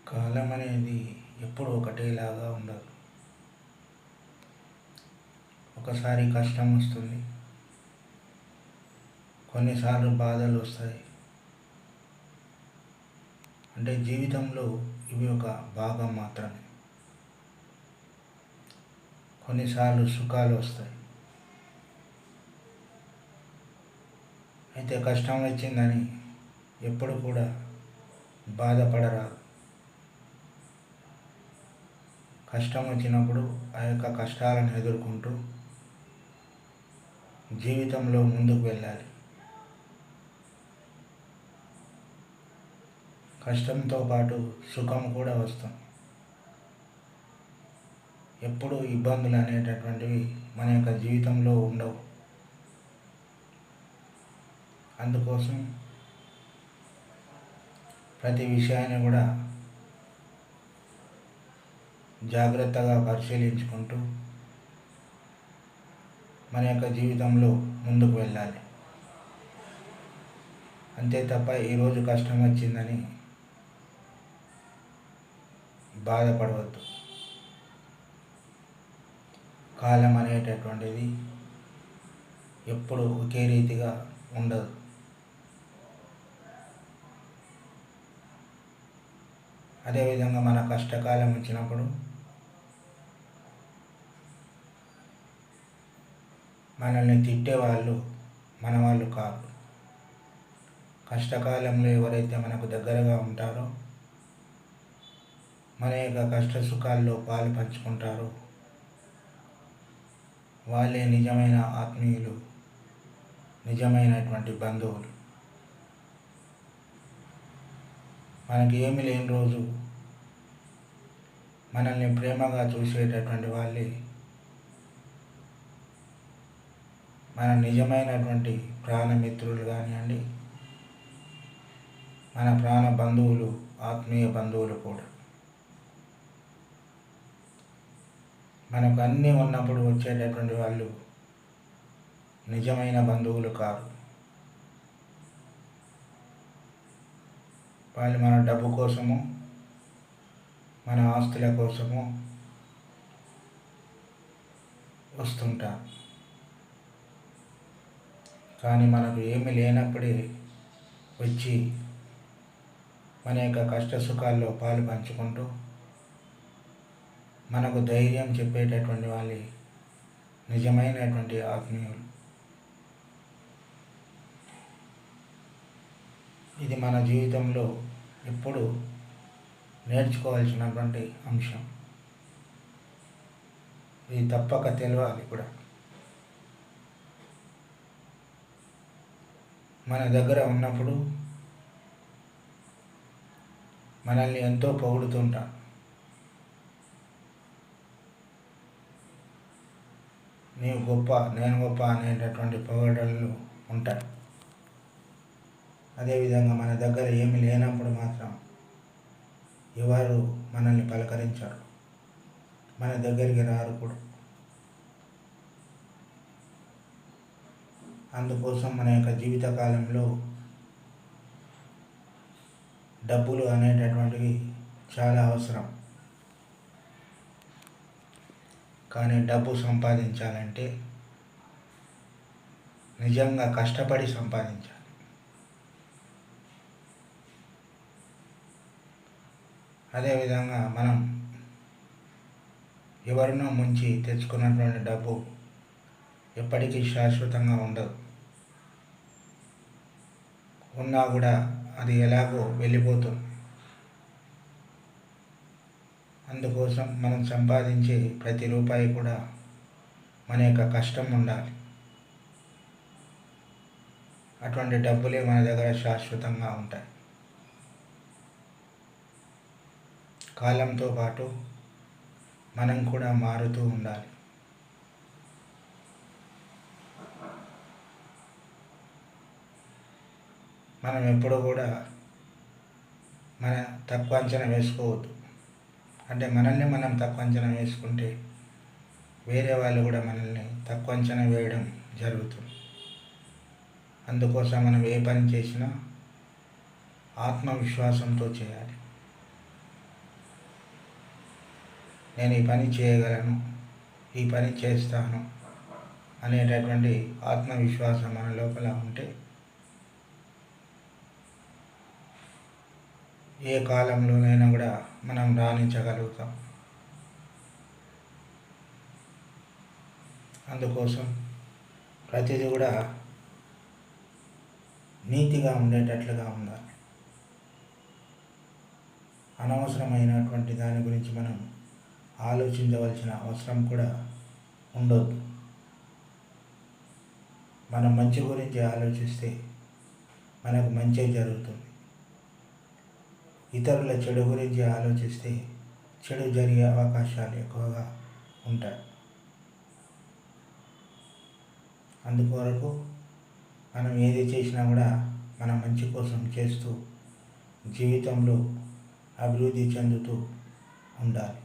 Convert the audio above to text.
కాలం అనేది ఎప్పుడు ఒకటేలాగా ఉండదు. ఒకసారి కష్టం వస్తుంది, కొన్నిసార్లు బాధలు వస్తాయి. అంటే జీవితంలో ఇవి ఒక భాగం మాత్రమే. కొన్నిసార్లు సుఖాలు వస్తాయి. అయితే కష్టం వచ్చిందని ఎప్పుడు కూడా బాధపడరాదు. కష్టం వచ్చినప్పుడు ఆ యొక్క కష్టాలను ఎదుర్కొంటూ జీవితంలో ముందుకు వెళ్ళాలి. కష్టంతో పాటు సుఖం కూడా వస్తుంది. ఎప్పుడు ఇబ్బందులు అనేటటువంటివి మన యొక్క జీవితంలో ఉండవు. అందుకోసం ప్రతి విషయాన్ని కూడా జాగ్రత్తగా పరిశీలించుకుంటూ మన యొక్క జీవితంలో ముందుకు వెళ్ళాలి. అంతే తప్ప ఈరోజు కష్టం వచ్చిందని బాధపడవద్దు. కాలం అనేటటువంటిది ఎప్పుడు ఒకే రీతిగా ఉండదు. అదేవిధంగా మన కష్టకాలం వచ్చినప్పుడు మనల్ని తిట్టేవాళ్ళు మన వాళ్ళు కాదు. కష్టకాలంలో ఎవరైతే మనకు దగ్గరగా ఉంటారో, మన యొక్క కష్ట సుఖాల్లో పాలు పంచుకుంటారో వాళ్ళే నిజమైన ఆత్మీయులు, నిజమైనటువంటి బంధువులు. మనకి ఏమి లేని రోజు మనల్ని ప్రేమగా చూసేటటువంటి వాళ్ళే మన నిజమైనటువంటి ప్రాణమిత్రులు కానివ్వండి, మన ప్రాణ బంధువులు, ఆత్మీయ బంధువులు కూడా. మనకు అన్నీ ఉన్నప్పుడు వచ్చేటటువంటి వాళ్ళు నిజమైన బంధువులు కాదు. వాళ్ళు మన డబ్బు కోసము, మన ఆస్తుల కోసము వస్తుంటారు. కానీ మనకు ఏమి లేనప్పుడే వచ్చి మన యొక్క కష్ట సుఖాల్లో పాలు పంచుకుంటూ మనకు ధైర్యం చెప్పేటటువంటి వాళ్ళే నిజమైనటువంటి ఆత్మీయులు. ఇది మన జీవితంలో ఎప్పుడు నేర్చుకోవాల్సినటువంటి అంశం. ఇది తప్పక తెలవాలి కూడా. మన దగ్గర ఉన్నప్పుడు మనల్ని ఎంతో పొగుడుతుంటాం. నీవు గొప్ప, నేను గొప్ప అనేటటువంటి పొగడలు ఉంటాయి. అదేవిధంగా మన దగ్గర ఏమి లేనప్పుడు మాత్రం ఎవరు మనల్ని పలకరించరు, మన దగ్గరికి రారు కూడా. అందుకోసం మన యొక్క జీవితకాలంలో డబ్బులు అనేటటువంటివి చాలా అవసరం. కానీ డబ్బు సంపాదించాలంటే నిజంగా కష్టపడి సంపాదించాలి. అదేవిధంగా మనం ఎవరినో ముంచి తెచ్చుకున్నటువంటి డబ్బు ఎప్పటికీ శాశ్వతంగా ఉండదు. ఉన్నా కూడా అది ఎలాగో వెళ్ళిపోతుంది. అందుకోసం మనం సంపాదించే ప్రతి రూపాయి కూడా మన యొక్క కష్టం ఉండాలి. అటువంటి డబ్బులే మన దగ్గర శాశ్వతంగా ఉంటాయి. కాలంతో పాటు మనం కూడా మారుతూ ఉండాలి. మనం ఎప్పుడూ కూడా మన తక్కువ అంచనా వేసుకోవద్దు. అంటే మనల్ని మనం తక్కువ అంచనా వేసుకుంటే వేరే వాళ్ళు కూడా మనల్ని తక్కువ అంచనా వేయడం జరుగుతుంది. అందుకోసం మనం ఏ పని చేసినా ఆత్మవిశ్వాసంతో చేయాలి. నేను ఈ పని చేయగలను, ఈ పని చేస్తాను అనేటటువంటి ఆత్మవిశ్వాసం మన లోపల ఉంటే ఏ కాలంలోనైనా కూడా మనం రాణించగలుగుతాం. అందుకోసం ప్రతిదీ కూడా నీతిగా ఉండేటట్లుగా ఉండాలి. అనవసరమైనటువంటి దాని గురించి మనం ఆలోచించవలసిన అవసరం కూడా ఉండదు. మనం మంచి గురించి ఆలోచిస్తే మనకు మంచి జరుగుతుంది. ఇతరుల చెడు గురించి ఆలోచిస్తే చెడు జరిగే అవకాశాలు ఎక్కువగా ఉంటాయి. అందుకొరకు మనం ఏది చేసినా కూడా మన మంచి కోసం చేస్తూ జీవితంలో అభివృద్ధి చెందుతూ ఉండాలి.